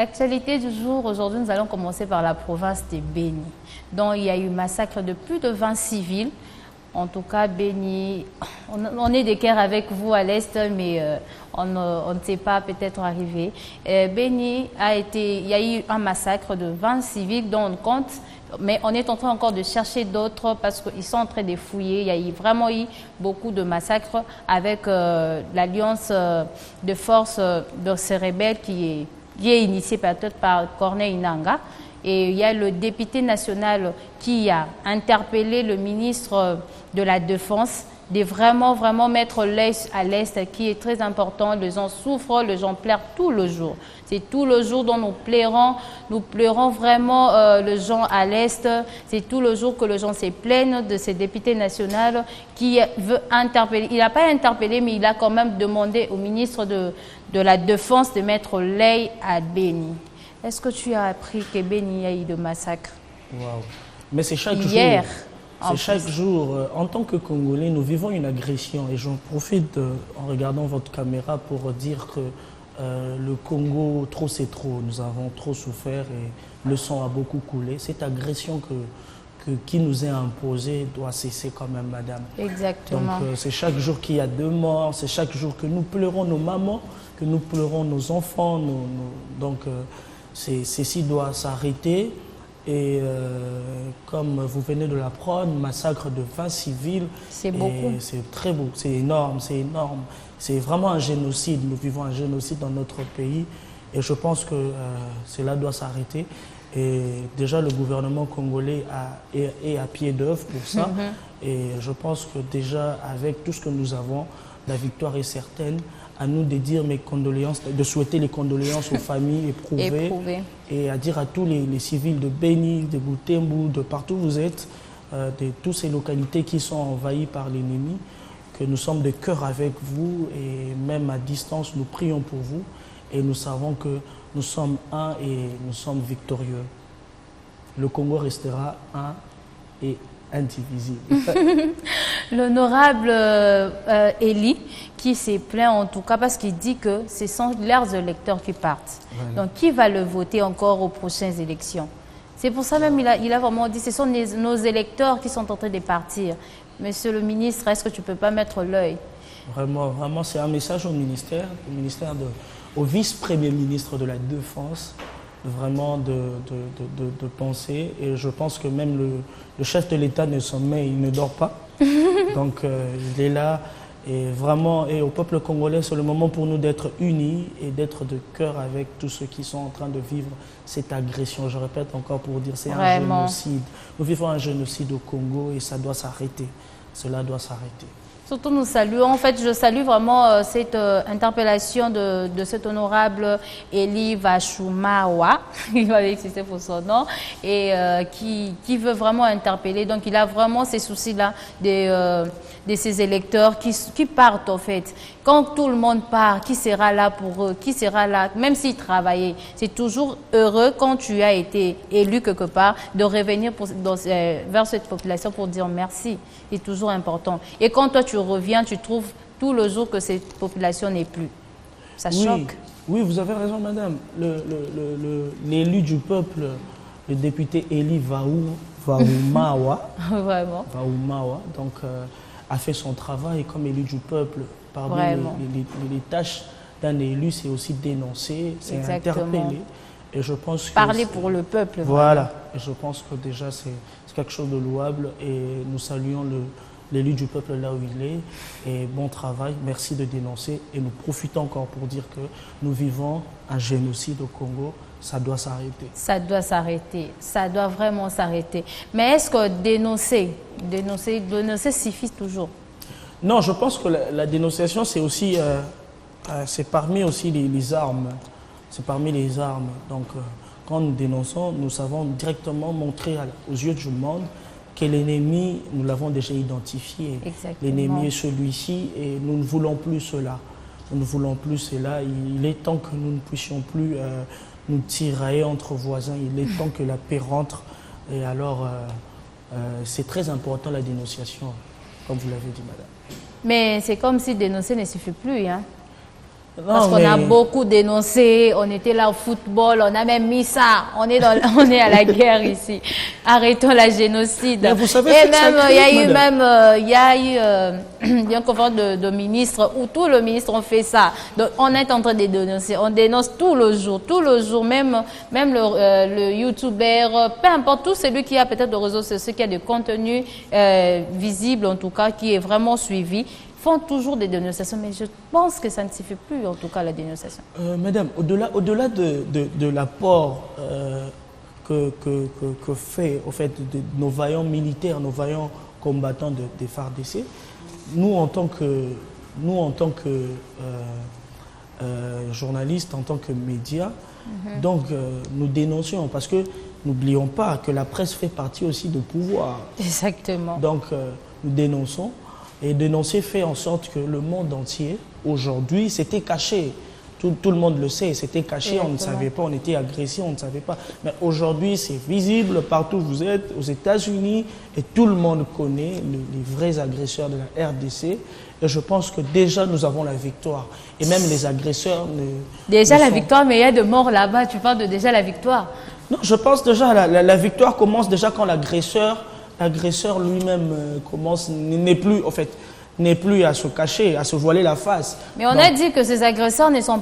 Actualité du jour, aujourd'hui nous allons commencer par la province de Béni. Donc il y a eu massacre de plus de 20 civils. En tout cas, Béni, on est d'équerre avec vous à l'est, mais on ne sait pas peut-être arriver. Béni il y a eu un massacre de 20 civils dont on compte, mais on est en train encore de chercher d'autres parce qu'ils sont en train de fouiller. Il y a vraiment eu beaucoup de massacres avec l'alliance de forces de ces rebelles qui est initiée peut-être par Corneille Nangaa. Et il y a le député national qui a interpellé le ministre de la Défense de vraiment mettre l'œil à l'Est, qui est très important. Les gens souffrent, les gens pleurent tout le jour. C'est tout le jour dont nous pleurons vraiment les gens à l'Est. C'est tout le jour que les gens se plaignent de ces députés nationaux qui veut interpeller. Il n'a pas interpellé, mais il a quand même demandé au ministre de la Défense de mettre l'œil à Béni. Est-ce que tu as appris que Béni a eu de massacre? Waouh! Mais c'est chaque jour. C'est chaque jour. En tant que Congolais, nous vivons une agression. Et j'en profite en regardant votre caméra pour dire que le Congo, trop c'est trop. Nous avons trop souffert et le sang a beaucoup coulé. Cette agression qui nous est imposée doit cesser quand même, madame. Exactement. Donc c'est chaque jour qu'il y a 2 morts. C'est chaque jour que nous pleurons nos mamans, que nous pleurons nos enfants. Donc ceci doit s'arrêter. Et comme vous venez de l'apprendre, massacre de 20 civils. C'est beaucoup. C'est très beau, c'est énorme, c'est énorme. C'est vraiment un génocide. Nous vivons un génocide dans notre pays. Et je pense que cela doit s'arrêter. Et déjà, le gouvernement congolais est à pied d'œuvre pour ça. Et je pense que déjà, avec tout ce que nous avons, la victoire est certaine. À nous de dire mes condoléances, de souhaiter les condoléances aux familles éprouvées. Et à dire à tous les civils de Béni, de Butembo, de partout où vous êtes, de toutes ces localités qui sont envahies par l'ennemi, que nous sommes de cœur avec vous et même à distance, nous prions pour vous et nous savons que nous sommes un et nous sommes victorieux. Le Congo restera un et indivisible. L'honorable Elie qui s'est plaint en tout cas parce qu'il dit que ce sont leurs électeurs qui partent. Voilà. Donc qui va le voter encore aux prochaines élections? C'est pour ça même il a vraiment dit ce sont nos électeurs qui sont en train de partir. Monsieur le ministre, est-ce que tu ne peux pas mettre l'œil? Vraiment, c'est un message au ministère au vice-premier ministre de la Défense, vraiment de penser. Et je pense que même le chef de l'État ne sommeille, il ne dort pas. Donc il est là. Et vraiment, et au peuple congolais, c'est le moment pour nous d'être unis et d'être de cœur avec tous ceux qui sont en train de vivre cette agression. Je répète encore pour dire, c'est un génocide. Nous vivons un génocide au Congo et ça doit s'arrêter. Cela doit s'arrêter. Surtout nous saluons, en fait je salue vraiment cette interpellation de cet honorable Elie Vachumawa, il va exister pour son nom, et qui veut vraiment interpeller. Donc il a vraiment ces soucis-là de ses électeurs qui partent en fait. Quand tout le monde part, qui sera là pour eux? Qui sera là? Même s'ils travaillaient, c'est toujours heureux quand tu as été élu quelque part de revenir vers cette population pour dire merci. C'est toujours important. Et quand toi tu reviens, tu trouves tout le jour que cette population n'est plus. Ça choque. Oui, vous avez raison, madame. L'élu du peuple, le député Elie Vaoumawa, vraiment. Vaoumawa, donc a fait son travail comme élu du peuple. Parmi les tâches d'un élu, c'est aussi dénoncer, c'est interpeller. Et je pense que parler pour le peuple. Voilà. Et je pense que déjà c'est quelque chose de louable et nous saluons l'élu du peuple là où il est. Et bon travail, merci de dénoncer. Et nous profitons encore pour dire que nous vivons un génocide au Congo. Ça doit s'arrêter. Ça doit s'arrêter. Ça doit vraiment s'arrêter. Mais est-ce que dénoncer suffit toujours? Non, je pense que la dénonciation, c'est aussi, c'est parmi aussi les armes. C'est parmi les armes. Donc, quand nous dénonçons, nous savons directement montrer aux yeux du monde que l'ennemi, nous l'avons déjà identifié. L'ennemi est celui-ci et nous ne voulons plus cela. Nous ne voulons plus cela. Il est temps que nous ne puissions plus nous tirailler entre voisins. Il est temps que la paix rentre. Et alors, c'est très important la dénonciation, comme vous l'avez dit, madame. Mais c'est comme si dénoncer ne suffit plus, hein? Parce qu'on a beaucoup dénoncé, on était là au football, on a même mis ça, on est à la guerre ici. Arrêtons la génocide. Mais vous savez, et même, il y a eu un conférence de ministres où tous les ministres ont fait ça. Donc, on est en train de dénoncer, on dénonce tout le jour, même le youtubeur, peu importe, tout celui qui a peut-être de réseaux sociaux, qui a des contenus visibles en tout cas, qui est vraiment suivi, font toujours des dénonciations, mais je pense que ça ne suffit plus, en tout cas, la dénonciation. Madame, au-delà de l'apport que fait, au fait, nos vaillants militaires, nos vaillants combattants des FARDC, nous, en tant que journalistes, en tant que médias, donc nous dénoncions, parce que n'oublions pas que la presse fait partie aussi du pouvoir. Exactement. Donc, nous dénonçons. Et dénoncer fait en sorte que le monde entier, aujourd'hui, c'était caché. Tout le monde le sait, c'était caché, on ne savait pas, on était agressé, on ne savait pas. Mais aujourd'hui, c'est visible, partout où vous êtes, aux États-Unis, et tout le monde connaît les vrais agresseurs de la RDC. Et je pense que déjà, nous avons la victoire. Et même les agresseurs Déjà la victoire, mais il y a de morts là-bas, tu parles de déjà la victoire. Non, je pense déjà, la victoire commence déjà quand l'agresseur lui-même commence, n'est plus à se cacher, à se voiler la face. Mais on a dit que ces agresseurs ce sont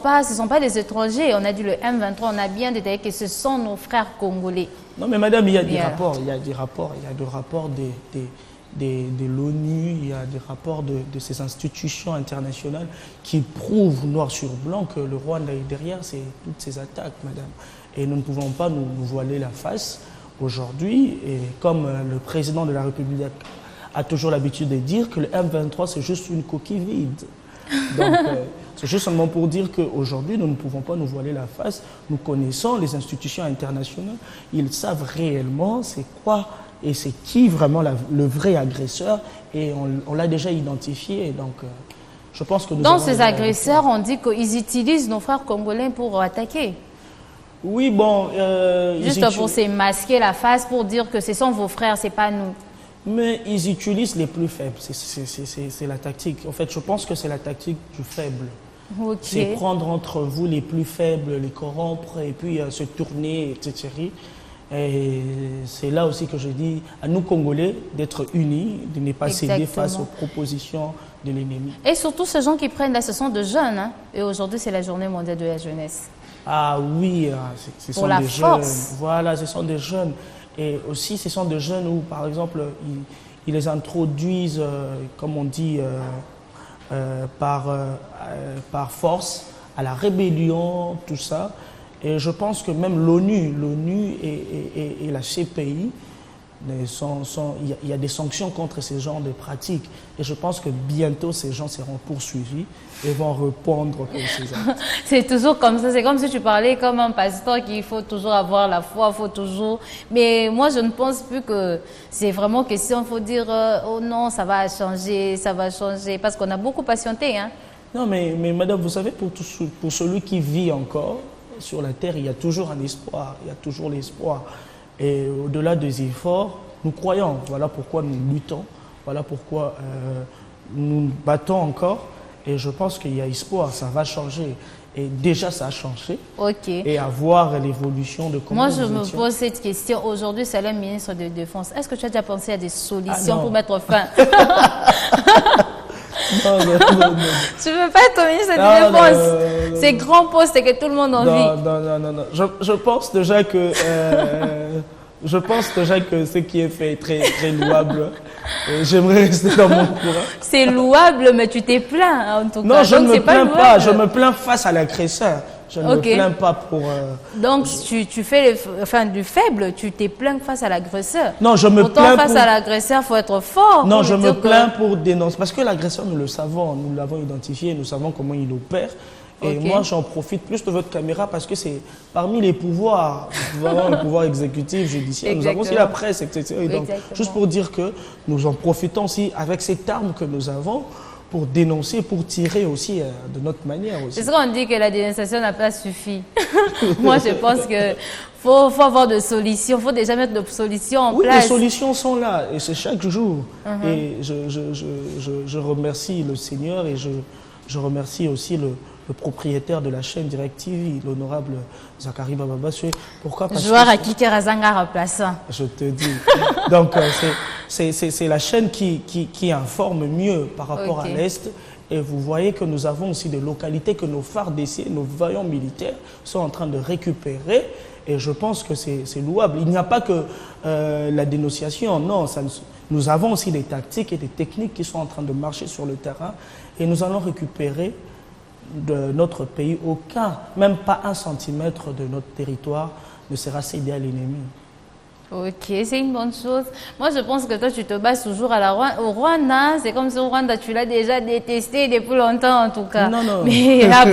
pas des étrangers. On a dit le M23, on a bien détaillé que ce sont nos frères congolais. Non, mais madame, il y a des rapports, il y a des rapports de l'ONU, il y a des rapports de ces institutions internationales qui prouvent noir sur blanc que le Rwanda est derrière toutes ces attaques, madame. Et nous ne pouvons pas nous voiler la face. Aujourd'hui, et comme le président de la République a toujours l'habitude de dire que le M23, c'est juste une coquille vide. Donc, c'est juste seulement pour dire qu'aujourd'hui, nous ne pouvons pas nous voiler la face. Nous connaissons les institutions internationales. Ils savent réellement c'est quoi et c'est qui vraiment le vrai agresseur. Et on l'a déjà identifié. Donc, je pense que nous Dans ces agresseurs, on dit qu'ils utilisent nos frères congolais pour attaquer. Oui, bon... Juste pour se masquer la face, pour dire que ce sont vos frères, ce n'est pas nous. Mais ils utilisent les plus faibles, c'est la tactique. En fait, je pense que c'est la tactique du faible. Okay. C'est prendre entre vous les plus faibles, les corrompre et puis se tourner, etc. Et c'est là aussi que je dis à nous Congolais d'être unis, de ne pas céder face aux propositions de l'ennemi. Et surtout, ces gens qui prennent là, ce sont de jeunes. Hein? Et aujourd'hui, c'est la journée mondiale de la jeunesse. Ah oui, ce sont des jeunes. Voilà, ce sont des jeunes. Et aussi, ce sont des jeunes où, par exemple, ils les introduisent, comme on dit, par force, à la rébellion, tout ça. Et je pense que même l'ONU et la CPI, il y a des sanctions contre ce genre de pratiques. Et je pense que bientôt, ces gens seront poursuivis et vont répondre pour ces actes. C'est toujours comme ça. C'est comme si tu parlais comme un pasteur qu'il faut toujours avoir la foi, il faut toujours... Mais moi, je ne pense plus que c'est vraiment question, il faut dire, oh non, ça va changer, ça va changer. Parce qu'on a beaucoup patienté. Hein. Non, mais madame, vous savez, pour celui qui vit encore sur la terre, il y a toujours un espoir. Il y a toujours l'espoir. Et au-delà des efforts, nous croyons. Voilà pourquoi nous luttons. Voilà pourquoi nous nous battons encore. Et je pense qu'il y a espoir, ça va changer. Et déjà, ça a changé. Ok. Et à voir l'évolution de comment Moi, je me pose cette question. Aujourd'hui, c'est le ministre de la Défense. Est-ce que tu as déjà pensé à des solutions pour mettre fin? Non. Tu ne veux pas être au ministre de la Défense? C'est grand poste que tout le monde en vit. Non. Je pense déjà que... Je pense déjà que ce qui est fait est très, très louable. J'aimerais rester dans mon courant. C'est louable, mais tu t'es plaint en tout cas. Non, je ne me plains pas. Je me plains face à l'agresseur. Je ne me plains pas pour... Donc, tu fais du faible, tu t'es plaint face à l'agresseur. Non, je me plains face à l'agresseur, il faut être fort. Non, je me plains pour dénoncer. Parce que l'agresseur, nous le savons, nous l'avons identifié, nous savons comment il opère. Et moi, j'en profite plus de votre caméra parce que c'est parmi les pouvoirs, vraiment le pouvoir exécutif, judiciaire, nous avons aussi la presse, etc. Et donc, juste pour dire que nous en profitons aussi avec cette arme que nous avons pour dénoncer, pour tirer aussi de notre manière. C'est ce qu'on dit que la dénonciation n'a pas suffi. Moi, je pense que faut avoir des solutions, il faut déjà mettre des solutions en place. Oui, les solutions sont là et c'est chaque jour. Et je remercie le Seigneur et je remercie aussi le le propriétaire de la chaîne DirecTV, l'honorable Zachary Bababassoué. Pourquoi? Parce joueur que à Kikerazanga remplaçant. je te dis. Donc, c'est la chaîne qui informe mieux par rapport à l'Est. Et vous voyez que nous avons aussi des localités que nos phares d'essai, nos vaillants militaires sont en train de récupérer. Et je pense que c'est louable. Il n'y a pas que la dénonciation, non. Nous avons aussi des tactiques et des techniques qui sont en train de marcher sur le terrain. Et nous allons récupérer de notre pays même pas 1 centimètre de notre territoire ne sera cédé à l'ennemi. Ok, c'est une bonne chose. Moi, je pense que toi, tu te bases toujours au Rwanda. C'est comme si au Rwanda, tu l'as déjà détesté depuis longtemps, en tout cas. Non, non. Mais à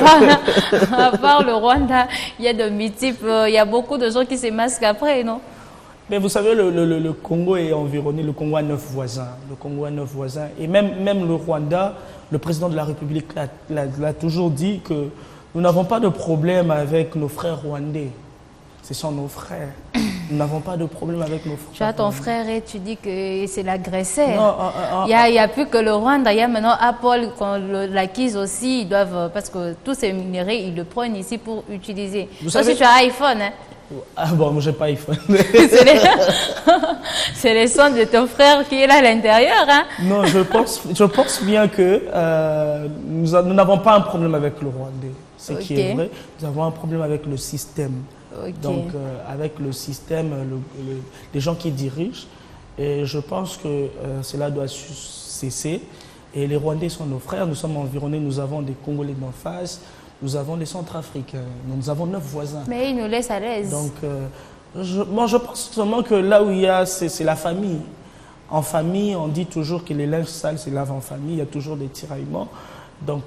part le Rwanda, il y a de multiples, il y a beaucoup de gens qui se masquent après, non? Mais vous savez, le Congo est environné, le Congo a 9 voisins. Le Congo a 9 voisins. Et même le Rwanda, le président de la République l'a toujours dit que nous n'avons pas de problème avec nos frères rwandais. Ce sont nos frères. Nous n'avons pas de problème avec nos frères. Tu as ton frère et tu dis que c'est l'agresseur. Il n'y a plus que le Rwanda. Il y a maintenant Apple, quand l'acquise aussi, ils doivent, parce que tous ces minéraux, ils le prennent ici pour utiliser. Vous savez, si tu as iPhone, hein? Ah bon, moi j'ai pas iPhone. C'est les sons de ton frère qui est là à l'intérieur, hein? Non, je pense bien que nous n'avons pas un problème avec le Rwandais. Ce qui est vrai, nous avons un problème avec le système. Donc, avec le système, les gens qui dirigent. Et je pense que cela doit cesser. Et les Rwandais sont nos frères. Nous sommes environnés, nous avons des Congolais d'en face. Nous avons des Centrafricains, nous avons 9 voisins. Mais ils nous laissent à l'aise. Donc, moi, je pense seulement que là où il y a, c'est la famille. En famille, on dit toujours que les linges sales se lavent en famille, il y a toujours des tiraillements. Donc,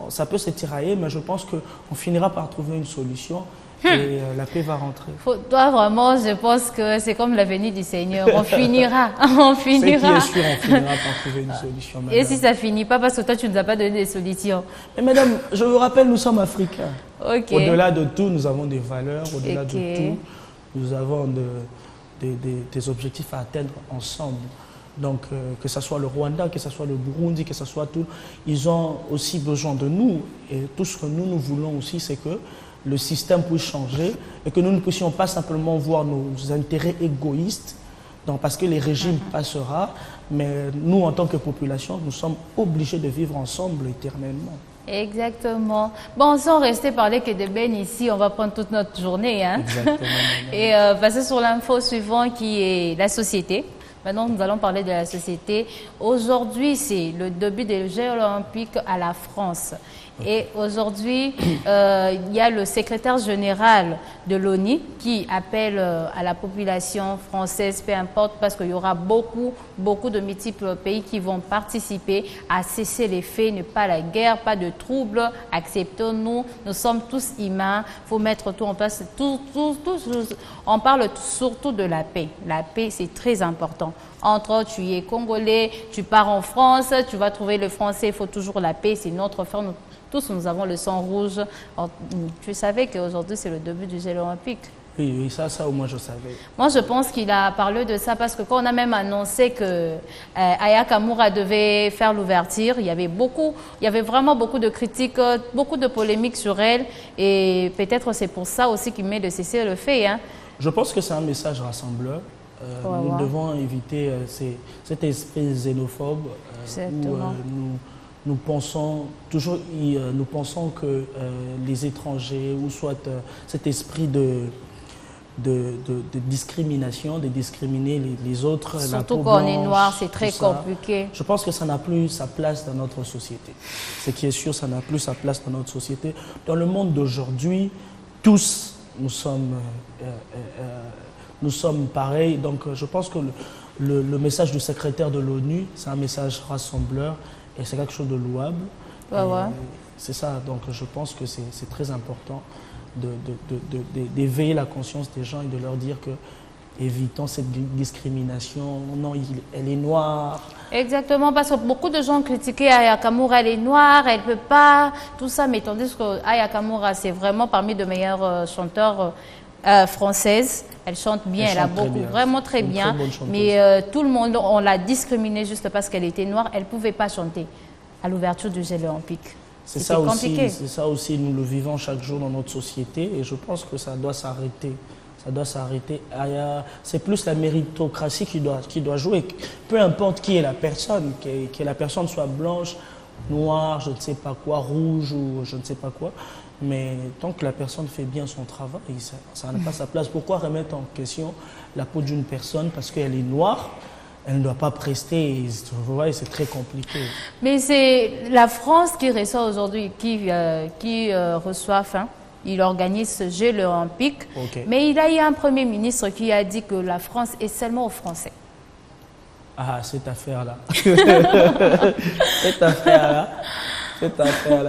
ça peut se tirailler, mais je pense qu'on finira par trouver une solution et la paix va rentrer. Toi, vraiment, je pense que c'est comme la venue du Seigneur. On finira. On finira. C'est qui est sûr, on finira par trouver une solution. Madame. Et si ça ne finit pas, parce que toi, tu ne nous as pas donné des solutions. Mais madame, je vous rappelle, nous sommes africains. Okay. Au-delà de tout, nous avons des valeurs. Au-delà de tout, nous avons des objectifs à atteindre ensemble. Donc, que ce soit le Rwanda, que ce soit le Burundi, que ce soit tout, ils ont aussi besoin de nous. Et tout ce que nous voulons aussi, c'est que le système puisse changer et que nous ne puissions pas simplement voir nos intérêts égoïstes, donc parce que les régimes passeront, mais nous, en tant que population, nous sommes obligés de vivre ensemble éternellement. Exactement. Bon, sans rester parler que de Ben ici, on va prendre toute notre journée. Hein? Exactement. Et passer sur l'info suivante qui est la société. Maintenant, nous allons parler de la société. Aujourd'hui, c'est le début des Jeux olympiques à la France. Et aujourd'hui, il y a le secrétaire général de l'ONU qui appelle à la population française, peu importe, parce qu'il y aura beaucoup de multiples pays qui vont participer à cesser les faits, ne pas la guerre, pas de troubles, acceptons-nous, nous sommes tous humains, il faut mettre tout en place. On parle surtout de la paix. La paix, c'est très important. Entre autres, tu es congolais, tu pars en France, tu vas trouver le français, il faut toujours la paix, c'est notre frère. Tous, nous avons le sang rouge. Tu savais qu'aujourd'hui, c'est le début du Jeux olympique. Oui, ça au moins je savais. Moi, je pense qu'il a parlé de ça parce que quand on a même annoncé que Aya Kamura devait faire l'ouverture, il y avait vraiment beaucoup de critiques, beaucoup de polémiques sur elle. Et peut-être c'est pour ça aussi qu'il met de cesser le fait. Hein. Je pense que c'est un message rassembleur. Nous devons éviter cet esprit xénophobe où nous pensons que les étrangers ou soit cet esprit de discrimination, de discriminer les autres. Surtout quand on est noir, c'est très compliqué. Je pense que ça n'a plus sa place dans notre société. Ce qui est sûr, ça n'a plus sa place dans notre société. Dans le monde d'aujourd'hui, tous nous sommes pareils. Donc je pense que le message du secrétaire de l'ONU, c'est un message rassembleur et c'est quelque chose de louable. C'est ça, donc je pense que c'est très important d'éveiller la conscience des gens et de leur dire que évitons cette discrimination. Non, elle est noire. Exactement, parce que beaucoup de gens critiquaient Aya Kamura, elle est noire, elle ne peut pas, tout ça, mais tandis que Aya Kamura, c'est vraiment parmi de meilleurs chanteurs françaises. Elle chante bien, elle a vraiment très bien. Mais tout le monde, on l'a discriminée juste parce qu'elle était noire. Elle ne pouvait pas chanter à l'ouverture du Jeux olympique. C'est ça aussi, c'est ça aussi, nous le vivons chaque jour dans notre société et je pense que ça doit s'arrêter. Ça doit s'arrêter. C'est plus la méritocratie qui doit jouer. Peu importe qui est la personne, que la personne soit blanche, noire, je ne sais pas quoi, rouge ou je ne sais pas quoi. Mais tant que la personne fait bien son travail, ça n'a pas sa place. Pourquoi remettre en question la peau d'une personne parce qu'elle est noire? Elle ne doit pas prester, vous voyez, c'est très compliqué. Mais c'est la France qui reçoit aujourd'hui, qui reçoit, enfin, il organise ce jeu olympique. Okay. Mais il y a eu un premier ministre qui a dit que la France est seulement aux Français. Ah, cette affaire-là. Cette affaire-là.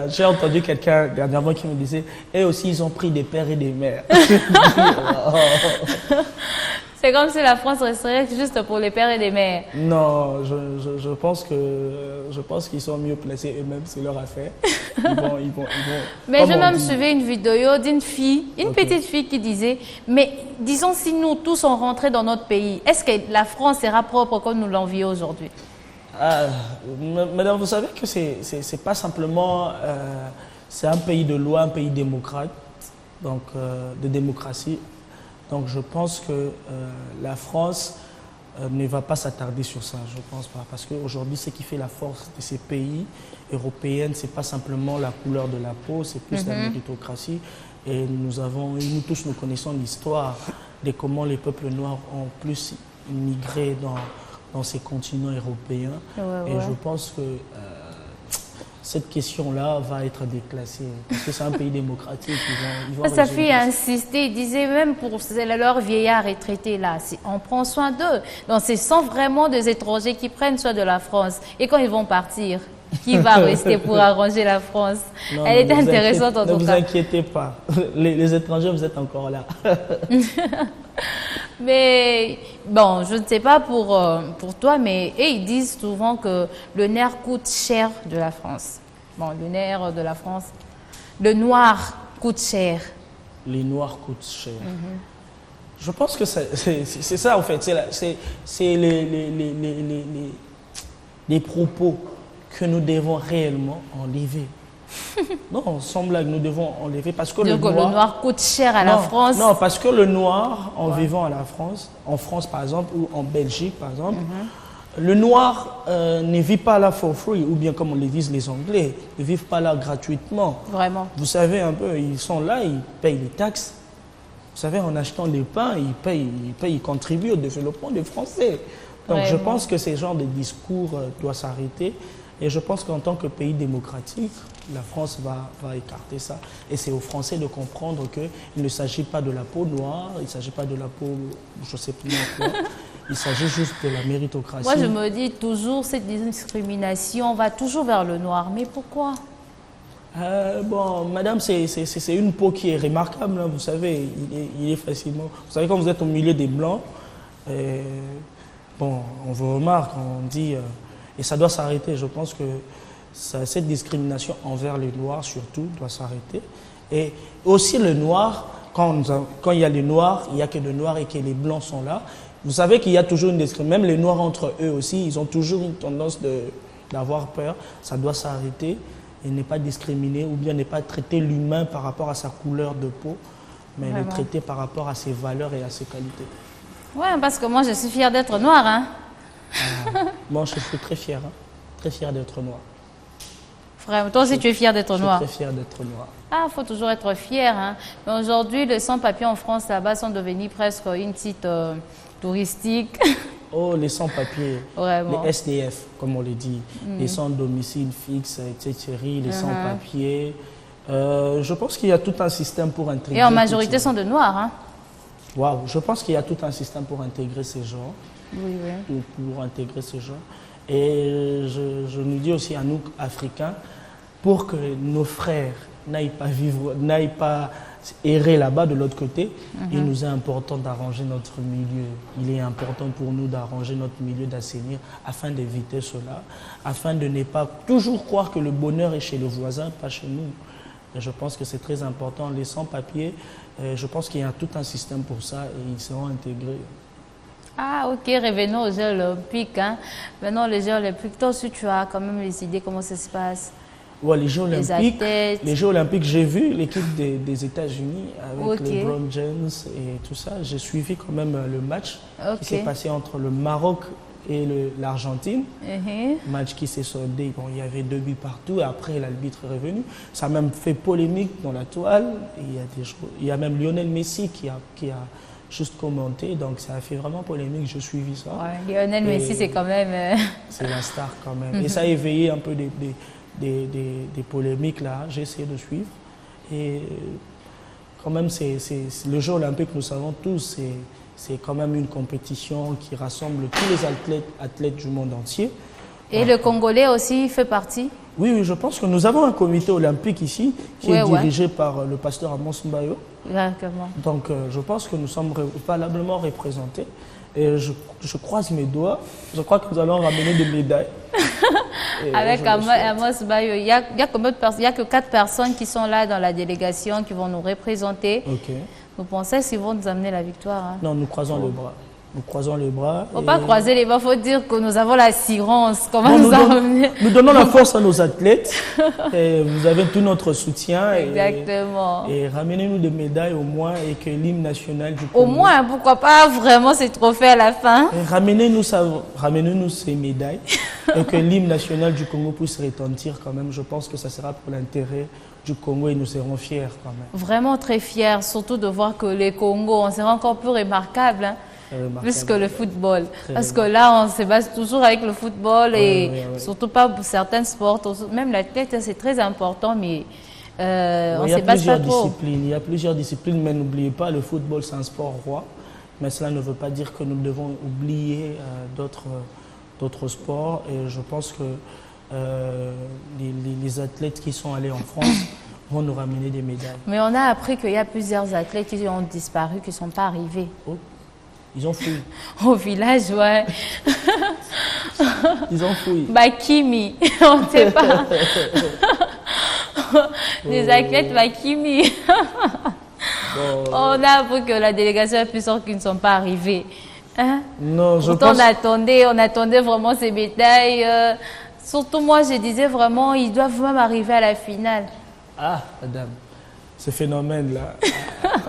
J'ai entendu quelqu'un dernièrement qui me disait, et aussi ils ont pris des pères et des mères. C'est comme si la France resterait juste pour les pères et les mères. Non, je pense qu'ils sont mieux placés eux-mêmes, c'est leur affaire. Mais j'ai même suivi une vidéo d'une fille, une petite fille qui disait, mais disons si nous tous on rentrait dans notre pays, est-ce que la France sera propre comme nous l'envions aujourd'hui? Madame, vous savez que c'est pas simplement, c'est un pays de loi, un pays démocrate, donc de démocratie. Donc je pense que la France ne va pas s'attarder sur ça, je pense pas. Parce qu'aujourd'hui, ce qui fait la force de ces pays européens, c'est pas simplement la couleur de la peau, c'est plus la méritocratie. Et nous tous, nous connaissons l'histoire de comment les peuples noirs ont plus migré dans ces continents européens. Et je pense que cette question-là va être déclassée. Parce que c'est un pays démocratique. Sa fille a insisté, il disait même pour leurs vieillards retraités là, on prend soin d'eux. Donc ce sont vraiment des étrangers qui prennent soin de la France. Et quand ils vont partir, qui va rester pour arranger la France? Non, elle était intéressante en tout cas. Ne vous inquiétez pas. Les étrangers, vous êtes encore là. Mais bon, je ne sais pas pour toi, mais ils disent souvent que le nerf coûte cher de la France. Bon, le nerf de la France, le noir coûte cher. Les noirs coûtent cher. Je pense que c'est ça en fait. C'est les propos que nous devons réellement enlever. Non, sans blague, nous devons enlever parce que le noir coûte cher à la France. Non, parce que le noir, en vivant en France par exemple, ou en Belgique par exemple, le noir ne vit pas là for free, ou bien comme on le disent les Anglais, ils ne vivent pas là gratuitement. Vraiment. Vous savez un peu, ils sont là, ils payent les taxes. Vous savez, en achetant des pains, ils contribuent au développement des Français. Donc je pense que ce genre de discours doit s'arrêter. Et je pense qu'en tant que pays démocratique, la France va écarter ça. Et c'est aux Français de comprendre qu'il ne s'agit pas de la peau noire, il ne s'agit pas de la peau, je ne sais plus quoi, il s'agit juste de la méritocratie. Moi, je me dis toujours, cette discrimination va toujours vers le noir. Mais pourquoi? Bon, madame, c'est une peau qui est remarquable, hein, vous savez, il est facilement... Vous savez, quand vous êtes au milieu des Blancs, bon, on vous remarque, on dit... et ça doit s'arrêter. Je pense que cette discrimination envers les Noirs, surtout, doit s'arrêter. Et aussi le Noir, quand il y a les Noirs, il n'y a que les Noirs et que les Blancs sont là. Vous savez qu'il y a toujours une discrimination. Même les Noirs entre eux aussi, ils ont toujours une tendance d'avoir peur. Ça doit s'arrêter et ne pas discriminer ou bien ne pas traiter l'humain par rapport à sa couleur de peau, mais le traiter par rapport à ses valeurs et à ses qualités. Oui, parce que moi, je suis fière d'être noire, hein. Moi, je suis très fier d'être noir. Frère, toi aussi, tu es fier d'être noir? Je suis très fier d'être noir. Ah, il faut toujours être fier, hein. Mais aujourd'hui, les sans-papiers en France, là-bas, sont devenus presque une site touristique. Oh, les sans-papiers, les SDF, comme on le dit, les sans-domicile fixe, etc., les sans-papiers. Je pense qu'il y a tout un système pour intégrer... Et en majorité, sont de noirs, hein. Waouh, je pense qu'il y a tout un système pour intégrer ces gens. Oui. Pour intégrer ces gens. Et je nous dis aussi à nous, Africains, pour que nos frères n'aillent pas errer là-bas de l'autre côté, il nous est important d'arranger notre milieu. Il est important pour nous d'arranger notre milieu, d'assainir, afin d'éviter cela, afin de ne pas toujours croire que le bonheur est chez le voisin, pas chez nous. Et je pense que c'est très important. Les sans-papiers, je pense qu'il y a tout un système pour ça et ils seront intégrés. Ah, ok, revenons aux Jeux olympiques. Hein. Maintenant, les Jeux olympiques, toi aussi, tu as quand même les idées, comment ça se passe? Ouais, les Jeux les Olympiques. athlètes. Les Jeux Olympiques, j'ai vu l'équipe des États-Unis avec Ok. les LeBron James et tout ça. J'ai suivi quand même le match Ok. qui s'est passé entre le Maroc et l'Argentine. Mhm. Match qui s'est soldé. Bon, il y avait 2 buts partout et après l'arbitre est revenu. Ça a même fait polémique dans la toile. Il y a même Lionel Messi qui a juste commenté. Donc ça a fait vraiment polémique. J'ai suivi ça. Ouais, Lionel Et Messi, c'est quand même... C'est la star quand même. Et ça a éveillé un peu des polémiques là. J'ai essayé de suivre. Et quand même, le Jeu olympique, nous savons tous, c'est quand même une compétition qui rassemble tous les athlètes du monde entier. Et le Congolais aussi fait partie? Oui, oui, je pense que nous avons un comité olympique ici qui est dirigé par le pasteur Amos Mbayo. Exactement. Donc, je pense que nous sommes valablement représentés. Et je croise mes doigts. Je crois que nous allons ramener des médailles. Avec Amos Bayo, il y a combien de personnes? Il n'y a que 4 personnes qui sont là dans la délégation qui vont nous représenter. Ok. Vous pensez qu'ils vont nous amener la victoire? Hein? Non, nous croisons les bras. Nous croisons les bras. Il ne faut pas croiser les bras, il faut dire que nous avons l'assurance. Comment Bon, nous nous donnons la force à nos athlètes. Et vous avez tout notre soutien. Exactement. Et ramenez-nous des médailles au moins et que l'hymne national du Congo. Au moins, pourquoi pas vraiment ces trophées à la fin? Ramenez-nous ces médailles et que l'hymne national du Congo puisse retentir quand même. Je pense que ça sera pour l'intérêt du Congo et nous serons fiers quand même. Vraiment très fiers, surtout de voir que les Congos, on sera encore plus remarquable. Hein? Plus que le football. Parce que là, on se base toujours avec le football et surtout pas pour certains sports. Même l'athlète, c'est très important, mais on se base pas trop. Il y a plusieurs disciplines, mais n'oubliez pas, le football, c'est un sport roi. Mais cela ne veut pas dire que nous devons oublier d'autres sports. Et je pense que les athlètes qui sont allés en France vont nous ramener des médailles. Mais on a appris qu'il y a plusieurs athlètes qui ont disparu, qui ne sont pas arrivés. Oh. Ils ont fouillé. Au village, ouais. Ils ont fouillé. Bakimi, on ne sait pas. Les athlètes Bakimi. On a appris que la délégation est plus sorte qu'ils ne sont pas arrivés. Hein? Non, je Pourtant, pense... on attendait vraiment ces médailles. Surtout moi, je disais vraiment, ils doivent même arriver à la finale. Ah, madame, ce phénomène-là,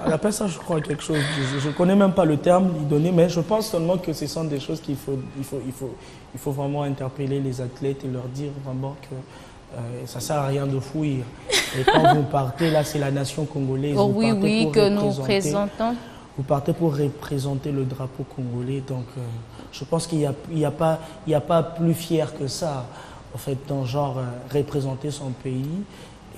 on appelle ça, je crois, quelque chose. Je ne connais même pas le terme donné, mais je pense seulement que ce sont des choses qu'il faut vraiment interpeller les athlètes et leur dire vraiment que ça ne sert à rien de fuir. Et quand vous partez, là, c'est la nation congolaise. Oh, oui, que nous présentons. Vous partez pour représenter le drapeau congolais, donc je pense qu'il n'y a pas plus fier que ça, en fait, dans genre représenter son pays.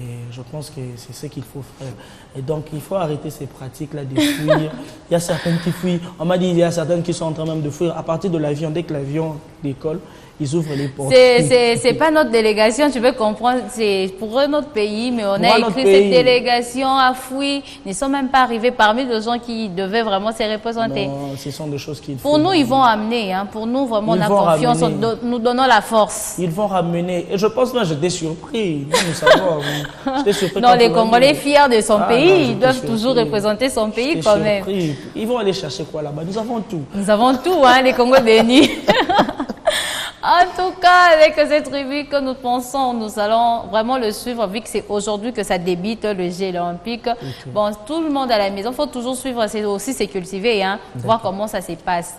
Et je pense que c'est ce qu'il faut faire. Et donc, il faut arrêter ces pratiques-là de fuir. Il y a certaines qui fuient. On m'a dit qu'il y a certaines qui sont en train même de fuir. À partir de l'avion, dès que l'avion décolle, ils ouvrent les portes. C'est pas notre délégation, tu veux comprendre. C'est pour notre pays, mais on a écrit cette délégation a fui. Ils ne sont même pas arrivés parmi les gens qui devaient vraiment se représenter. Non, ce sont des choses qu'il faut. Pour nous, ils vont amener. Hein. Pour nous, vraiment, on a confiance. Nous donnons la force. Ils vont ramener. Et je pense que j'étais surpris. Nous savons. J'étais surpris. Non, les Congolais fiers de son pays, ils doivent toujours représenter son pays quand même. Ils vont aller chercher quoi là-bas? Nous avons tout. Nous avons tout, hein, les Congos bénis. En tout cas, avec cette revue que nous pensons, nous allons vraiment le suivre, vu que c'est aujourd'hui que ça débute le Jeux olympique. Okay. Bon, tout le monde à la maison, il faut toujours suivre, c'est aussi se cultiver, hein, voir comment ça se passe.